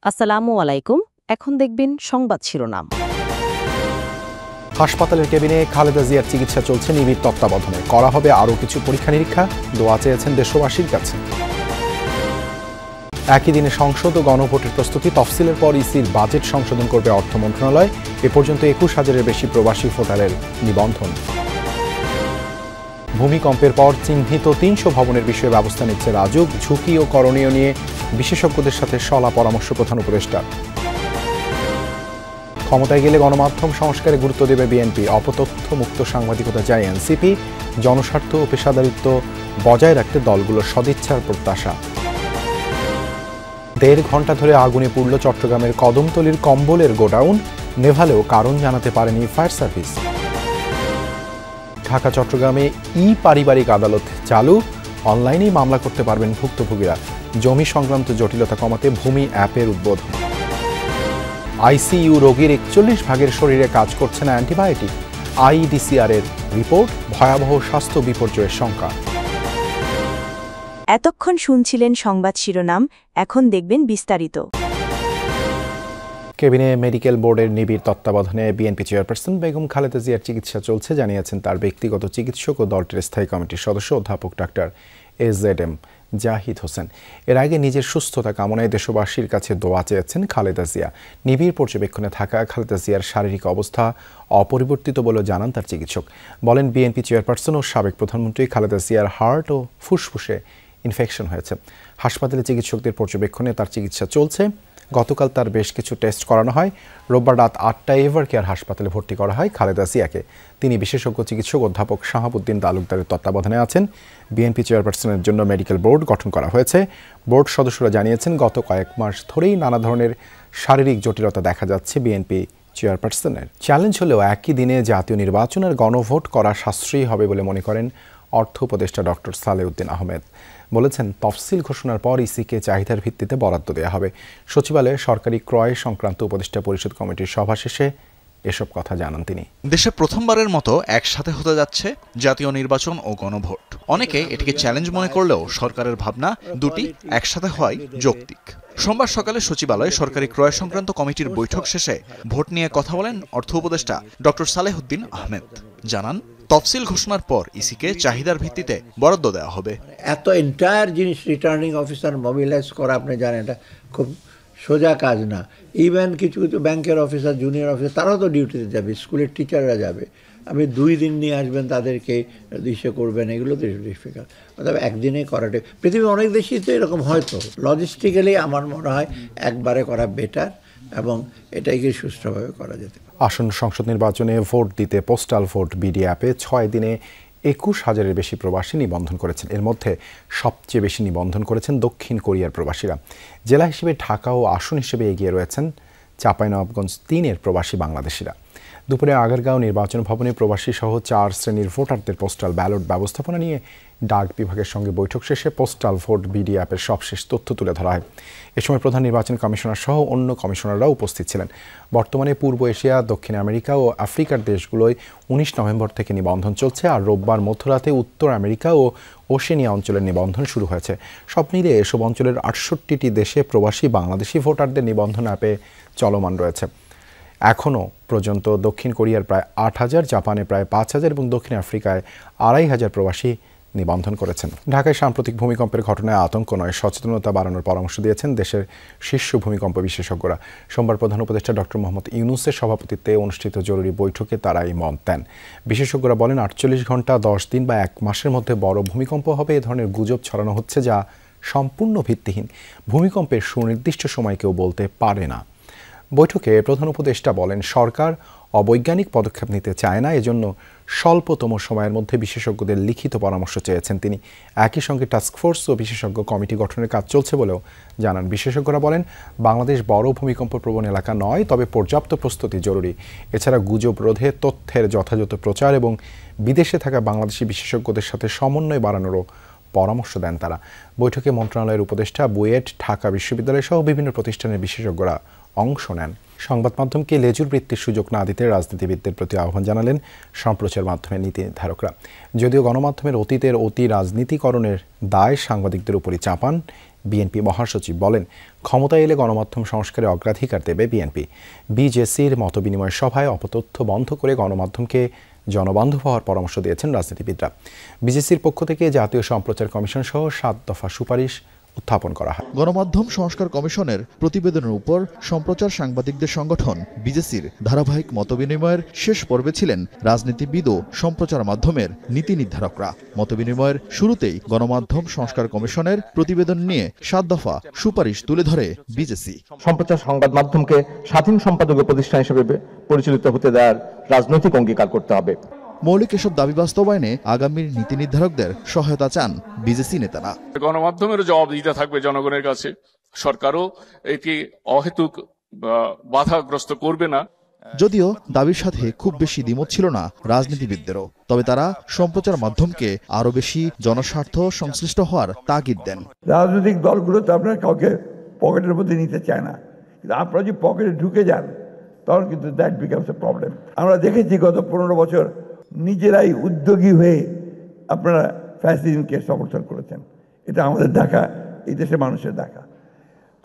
আসসালামু আলাইকুম। এখন দেখবেন সংবাদ শিরোনাম। হাসপাতালের কেবিনে খালেদা জিয়ার চিকিৎসা চলছে নিবিড় তত্ত্বাবধানে। করা হবে আরও কিছু পরীক্ষা নিরীক্ষা, দোয়া চেয়েছেন দেশবাসীর কাছে। একই দিনে সংসদ ও গণভোটের প্রস্তুতি। তফসিলের পর ইসির বাজেট সংশোধন করবে অর্থ মন্ত্রণালয়। এ পর্যন্ত ২১,০০০-এর বেশি প্রবাসী ভোটারের নিবন্ধন। ভূমিকম্পের পর চিহ্নিত ৩০০ ভবনের বিষয়ে ব্যবস্থা নিচ্ছে রাজউক। ঝুঁকি ও করণীয় নিয়ে বিশেষজ্ঞদের সাথে সলা পরামর্শ প্রধান উপদেষ্টা। ক্ষমতায় গেলে গণমাধ্যম সংস্কারে গুরুত্ব দেবে বিএনপি। অপতথ্য মুক্ত সাংবাদিকতা চায় এনসিপি। জনস্বার্থ ও পেশাদারিত্ব বজায় রাখতে দলগুলোর সদিচ্ছার প্রত্যাশা। ১.৫ ঘণ্টা ধরে আগুনে পুড়ল চট্টগ্রামের কদমতলীর কম্বলের গোডাউন। নেভালেও কারণ জানাতে পারেনি ফায়ার সার্ভিস। ঢাকা চট্টগ্রামে পারিবারিক আদালত চালু। অনলাইনেই মামলা করতে পারবেন ভুক্তভোগীরা। জমি সংক্রান্ত জটিলতা কমাতে ভূমি অ্যাপের উদ্বোধন। আইসিইউ রোগীর ৪১ ভাগের শরীরে কাজ করছে না অ্যান্টিবায়োটিক। আইডিসিআর-এর রিপোর্ট, ভয়াবহ স্বাস্থ্য বিপর্যয়ের শঙ্কা। এতক্ষণ শুনছিলেন সংবাদ শিরোনাম, এখন দেখবেন বিস্তারিত। কেবিনে মেডিকেল বোর্ডের নিবিড় তত্ত্বাবধানে বিএনপি চেয়ারপারসন বেগম খালেদা জিয়ার চিকিৎসা চলছে জানিয়েছেন তার ব্যক্তিগত চিকিৎসক ও দলটির স্থায়ী কমিটির সদস্য অধ্যাপক ডাক্তার এজেডএম জাহিদ হোসেন। এর আগে নিজের সুস্থতা কামনায় দেশবাসীর কাছে দোয়া চেয়েছেন খালেদা জিয়া। নিবিড় পর্যবেক্ষণে থাকা খালেদা জিয়ার শারীরিক অবস্থা অপরিবর্তিত বলে জানান তার চিকিৎসক। বলেন, বিএনপি চেয়ারপারসন ও সাবেক প্রধানমন্ত্রী খালেদা জিয়ার হার্ট ও ফুসফুসে ইনফেকশন হয়েছে। হাসপাতালে চিকিৎসকদের পর্যবেক্ষণে তার চিকিৎসা চলছে। গতকাল তার বেশ কিছু টেস্ট করানো হয়। রোববার রাত ৮টায় এভার কেয়ার হাসপাতালে ভর্তি করা হয় খালেদা জিয়াকে। তিনি বিশেষজ্ঞ চিকিৎসক অধ্যাপক শাহাবুদ্দিন তালুকদারের তত্ত্বাবধানে আছেন। বিএনপি চেয়ারপারসনের জন্য মেডিকেল বোর্ড গঠন করা হয়েছে। বোর্ড সদস্যরা জানিয়েছেন, গত কয়েক মাস ধরেই নানা ধরনের শারীরিক জটিলতা দেখা যাচ্ছে বিএনপি চেয়ারপারসনের। চ্যালেঞ্জ হলেও একই দিনে জাতীয় নির্বাচন আর গণভোট করা সাশ্রয়ী হবে বলে মনে করেন অর্থ উপদেষ্টা ডক্টর সালেউদ্দিন আহমেদ। বলেছেন, তফসিল ঘোষণার পর ইসিকে চাহিদার ভিত্তিতে বরাদ্দ দেওয়া হবে। সচিবালয়ে সরকারি ক্রয় সংক্রান্ত উপদেষ্টা পরিষদ কমিটির সভা শেষে এসব কথা জানান তিনি। দেশে প্রথমবারের মতো একসাথে হতে যাচ্ছে জাতীয় নির্বাচন ও গণভোট। অনেকে এটিকে চ্যালেঞ্জ মনে করলেও সরকারের ভাবনা দুটি একসাথে হওয়াই যৌক্তিক। সোমবার সকালে সচিবালয়ে সরকারি ক্রয় সংক্রান্ত কমিটির বৈঠক শেষে ভোট নিয়ে কথা বলেন অর্থ উপদেষ্টা ডক্টর সালেহুদ্দিন আহমেদ। জানান, তফসিল ঘোষণার পর ইসিকে চাহিদার ভিত্তিতে বরাদ্দ দেওয়া হবে। এত এন্টায়ার জিনিস রিটার্নিং অফিসার মোবিলাইজ করা, আপনি জানেন, এটা খুব সোজা কাজ না। ইভেন কিছু কিছু ব্যাংকের অফিসার, জুনিয়র অফিসার, তারাও তো ডিউটিতে যাবে, স্কুলের টিচাররা যাবে। আপনি ২ দিন নিয়ে আসবেন, তাদেরকে ইসে করবেন, এগুলো তো ডিফিকাল্ট। অর্থাৎ একদিনে করাটা, পৃথিবীর অনেক দেশেই তো এরকম হয়তো। লজিস্টিক্যালি আমার মনে হয় একবারে করা বেটার এবং এটাকে সুষ্ঠুভাবে করা যেতে পারে। আসন্ন সংসদ নির্বাচনে ভোট দিতে পোস্টাল ভোট বিডি অ্যাপে ৬ দিনে ২১,০০০-এর বেশি প্রবাসী নিবন্ধন করেছেন। এর মধ্যে সবচেয়ে বেশি নিবন্ধন করেছেন দক্ষিণ কোরিয়ার প্রবাসীরা। জেলা হিসেবে ঢাকা ও আসন হিসেবে এগিয়ে রয়েছেন চাঁপাইনবাবগঞ্জ ৩-এর প্রবাসী বাংলাদেশিরা। দুপুরে আগারগাঁও নির্বাচন ভবনে প্রবাসী সহ ৪ শ্রেণীর ভোটারদের পোস্টাল ব্যালট ব্যবস্থাপনা নিয়ে ডাক বিভাগের সঙ্গে বৈঠক শেষে পোস্টাল ভোট বিডি অ্যাপের সবশেষ তথ্য তুলে ধরা হয়। এ সময় প্রধান নির্বাচন কমিশনার সহ অন্য কমিশনাররাও উপস্থিত ছিলেন। বর্তমানে পূর্ব এশিয়া, দক্ষিণ আমেরিকা ও আফ্রিকার দেশগুলোয় ১৯ নভেম্বর থেকে নিবন্ধন চলছে, আর রোববার মধ্যরাতে উত্তর আমেরিকা ও ওশেনিয়া অঞ্চলের নিবন্ধন শুরু হয়েছে। সব মিলিয়ে এসব অঞ্চলের ৬৮টি দেশে প্রবাসী বাংলাদেশি ভোটারদের নিবন্ধন অ্যাপে চলমান রয়েছে। এখনও পর্যন্ত দক্ষিণ কোরিয়ার প্রায় ৮,০০০, জাপানে প্রায় ৫,০০০ এবং দক্ষিণ আফ্রিকায় ২,৫০০ প্রবাসী নিবন্ধন করেছেন। ঢাকায় সাম্প্রতিক ভূমিকম্পের ঘটনায় আতঙ্ক নয়, সচেতনতা বাড়ানোর পরামর্শ দিয়েছেন দেশের শীর্ষ ভূমিকম্প বিশেষজ্ঞরা। সোমবার প্রধান উপদেষ্টা ডক্টর মোহাম্মদ ইউনূসের সভাপতিত্বে অনুষ্ঠিত জরুরি বৈঠকে তারা এই মত দেন। বিশেষজ্ঞরা বলেন, ৪৮ ঘণ্টা, ১০ দিন বা ১ মাসের মধ্যে বড় ভূমিকম্প হবে, এ ধরনের গুজব ছড়ানো হচ্ছে যা সম্পূর্ণ ভিত্তিহীন। ভূমিকম্পের সুনির্দিষ্ট সময় কেউ বলতে পারে না। বৈঠকে প্রধান উপদেষ্টা বলেন, সরকার অবৈজ্ঞানিক পদক্ষেপ নিতে চায় না, এজন্য স্বল্পতম সময়ের মধ্যে বিশেষজ্ঞদের লিখিত পরামর্শ চেয়েছেন তিনি। একই সঙ্গে টাস্কফোর্স ও বিশেষজ্ঞ কমিটি গঠনের কাজ চলছে বলেও জানান। বিশেষজ্ঞরা বলেন, বাংলাদেশ বড় ভূমিকম্প প্রবণ এলাকা নয়, তবে পর্যাপ্ত প্রস্তুতি জরুরি। এছাড়া গুজব রোধে তথ্যের যথাযথ প্রচার এবং বিদেশে থাকা বাংলাদেশি বিশেষজ্ঞদের সাথে সমন্বয় বাড়ানোরও পরামর্শ দেন তারা। বৈঠকে মন্ত্রণালয়ের উপদেষ্টা, বুয়েট, ঢাকা বিশ্ববিদ্যালয় সহ বিভিন্ন প্রতিষ্ঠানের বিশেষজ্ঞরা অংশ নেন। সংবাদ মাধ্যমকে লেজুর বৃত্তির সুযোগ না দিতে রাজনীতিবিদদের প্রতি আহ্বান জানালেন সম্প্রচার মাধ্যমের নীতি নির্ধারকরা। যদিও গণমাধ্যমের অতীতের অতি রাজনীতিকরণের দায় সাংবাদিকদের উপরই চাপান বিএনপি মহাসচিব বলেন, ক্ষমতায় এলে গণমাধ্যম সংস্কারে অগ্রাধিকার দেবে বিএনপি। বিজেসির মতবিনিময় সভায় অপতথ্য বন্ধ করে গণমাধ্যমকে জনবান্ধব হওয়ার পরামর্শ দিয়েছেন রাজনীতিবিদরা। বিজেসির পক্ষ থেকে জাতীয় সম্প্রচার কমিশন সহ 7 দফা সুপারিশ উত্থাপন করা হয়। গণমাধ্যম সংস্কার কমিশনের প্রতিবেদনের উপর সম্প্রচার সাংবাদিকদের সংগঠন বিজেসির ধারাবাহিক মতবিনিময়ের শেষ পর্বে ছিলেন রাজনীতিবিদ ও সম্প্রচার মাধ্যমের নীতি নির্ধারকরা। মতবিনিময়ের শুরুতেই গণমাধ্যম সংস্কার কমিশনের প্রতিবেদন নিয়ে 7 দফা সুপারিশ তুলে ধরে বিজেসি। সম্প্রচার সংবাদ মাধ্যমকে স্বাধীন সম্পাদকীয় প্রতিষ্ঠান হিসেবে পরিচালিত হতে দেওয়ার রাজনৈতিক অঙ্গীকার করতে হবে। মৌলিক এসব দাবি বাস্তবায়নে আগামীর নীতি নির্ধারকদের সহায়তা চান বিজেসি নেতারা। গণমাধ্যমেরও জবাবদিহিতা থাকবে জনগণের কাছে, সরকারও এটি অহেতুক বাধাগ্রস্ত করবে না। যদিও দাবির সাথে খুব বেশি দ্বিমত ছিল না রাজনীতিবিদদেরও, তবে তারা সম্প্রচার মাধ্যমকে আরো বেশি জনস্বার্থ সংশ্লিষ্ট হওয়ার তাগিদ দেন। রাজনৈতিক দলগুলো তো আপনার কাউকে পকেটের মধ্যে নিতে চায় না, কিন্তু আপনারা যদি পকেটে ঢুকে যান তখন কিন্তু দ্যাট বিকামস এ প্রবলেম। আমরা দেখেছি গত 15 বছর নিজেরাই উদ্যোগী হয়ে আপনারা ফ্যাসিজমকে সমর্থন করেছেন। এটা আমাদের দেখা, এই দেশের মানুষের দেখা।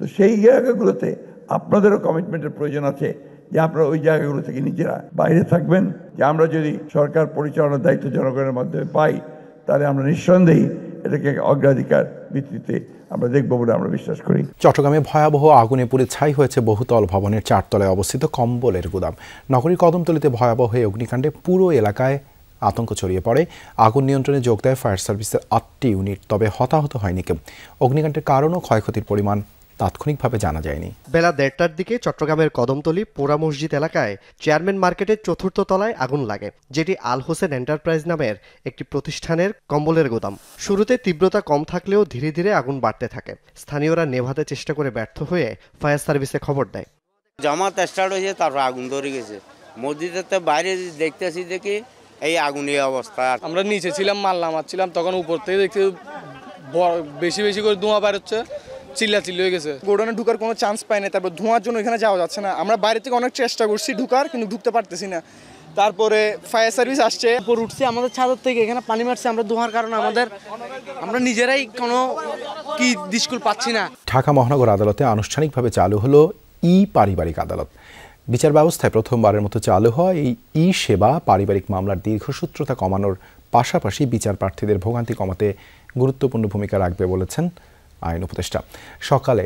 তো সেই জায়গাগুলোতে আপনাদেরও কমিটমেন্টের প্রয়োজন আছে যে আপনারা ওই জায়গাগুলো থেকে নিজেরা বাইরে থাকবেন। যে আমরা যদি সরকার পরিচালনার দায়িত্ব জনগণের মাধ্যমে পাই, তাহলে আমরা নিঃসন্দেহে এটাকে অগ্রাধিকার ভিত্তিতে আমরা দেখব বলে আমরা বিশ্বাস করি। চট্টগ্রামে ভয়াবহ আগুনে পুড়ে ছাই হয়েছে বহুতল ভবনের 4 তলায় অবস্থিত কম্বলের গুদাম। নগরীর কদমতলীতে ভয়াবহ এই অগ্নিকাণ্ডে পুরো এলাকায় আতঙ্ক ছড়িয়ে পড়ে। আগুন নিয়ন্ত্রণে যোগ দেয় ফায়ার সার্ভিসের 8টি ইউনিট, তবে হতাহত হয়নি কেউ। অগ্নিকাণ্ডের কারণ ও ক্ষয়ক্ষতির পরিমাণ তাৎক্ষণিকভাবে জানা যায়নি। বেলা 1:30টার দিকে চট্টগ্রামের কদমতলী পোড়া মসজিদ এলাকায় চেয়ারম্যান মার্কেটের 4র্থ তলায় আগুন লাগে, যেটি আল হোসেন এন্টারপ্রাইজ নামের একটি প্রতিষ্ঠানের কম্বলের গোদাম। শুরুতে তীব্রতা কম থাকলেও ধীরে ধীরে আগুন বাড়তে থাকে। স্থানীয়রা নেভাতে চেষ্টা করে ব্যর্থ হয়ে ফায়ার সার্ভিসে খবর দেয়। জামাত স্টার্ট হয়েছে, তারপর আগুন ধরে গেছে। মসজিদের বাইরে দেখতেছি দেখি এই আগুনের অবস্থা। আমরা নিচে ছিলাম, মাল নামাচ্ছিলাম, তখন উপর থেকে দেখতে বেশি বেশি করে ধোঁয়া বের হচ্ছে, চিল্লাচিল্লি হয়ে গেছে। গোডাউনে ঢুকার কোনো চান্স পাই না, তারপর ধোঁয়ার জন্য এখানে যাওয়া যাচ্ছে না। আমরা বাইরে থেকে অনেক চেষ্টা করছি ঢুকার, কিন্তু ঢুকতে পারতেছি না। তারপরে ফায়ার সার্ভিস আসছে, উপর উঠছে আমাদের ছাদের থেকে, এখানে পানি মারছে। আমরা ধোঁয়ার কারণে আমরা নিজেরাই কোনো কি দিশকুল পাচ্ছি না। ঢাকা মহানগর আদালতে আনুষ্ঠানিকভাবে চালু হলো পারিবারিক আদালত। বিচার ব্যবস্থায় প্রথমবারের মতো চালু হয় এই সেবা পারিবারিক মামলার দীর্ঘসূত্রতা কমানোর পাশাপাশি বিচার প্রার্থীদের ভোগান্তি কমাতে গুরুত্বপূর্ণ ভূমিকা রাখবে বলেছেন আইন উপদেষ্টা। সকালে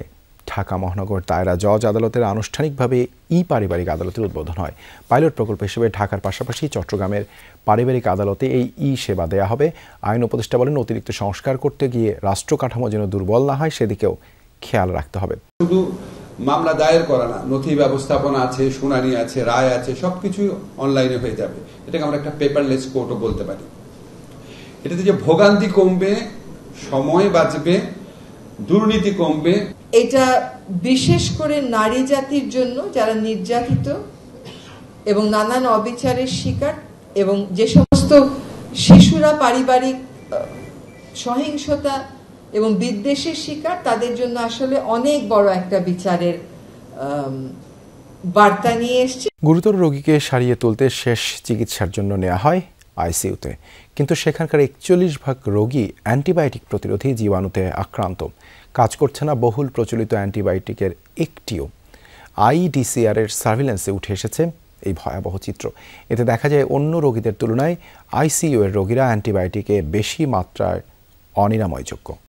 ঢাকা মহানগর দায়রা জজ আদালতের আনুষ্ঠানিকভাবে পারিবারিক আদালতের উদ্বোধন হয়। পাইলট প্রকল্প হিসেবে ঢাকার পাশাপাশি চট্টগ্রামের পারিবারিক আদালতে এই সেবা দেয়া হবে। আইন উপদেষ্টা বলেন, অতিরিক্ত সংস্কার করতে গিয়ে রাষ্ট্র কাঠামো যেন দুর্বল না হয়, সেদিকেও খেয়াল রাখতে হবে। শুধু মামলা দায়ের করা না, নথি ব্যবস্থাপনা আছে, শুনানি আছে, রায় আছে, সবকিছু অনলাইনে হয়ে যাবে। এটাকে আমরা একটা পেপারলেস কোর্টও বলতে পারি। এটাতে যে ভোগান্তি কমবে, সময় বাঁচবে, দুর্নীতি কমবে। এটা বিশেষ করে নারী জাতির জন্য, যারা নির্যাতিত এবং নানান অবিচারের শিকার, এবং যে সমস্ত শিশুরা পারিবারিক সহিংসতা এবং বিদ্বেষের শিকার, তাদের জন্য আসলে অনেক বড় একটা বিচারের বার্তা নিয়ে এসেছে। গুরুতর রোগীকে সারিয়ে তুলতে শেষ চিকিৎসার জন্য নেওয়া হয় আইসিইউতে, কিন্তু সেখানকার 41% রোগী অ্যান্টিবায়োটিক প্রতিরোধী জীবাণুতে আক্রান্ত। কাজ করছে না বহুল প্রচলিত অ্যান্টিবায়োটিকের একটিও। আইডিসিআর এর সার্ভিল্যান্সে উঠে এসেছে এই ভয়াবহ চিত্র। এতে দেখা যায় অন্য রোগীদের তুলনায় আইসিইউ এর রোগীরা অ্যান্টিবায়োটিকে বেশি মাত্রায় অনিরাময়যোগ্য।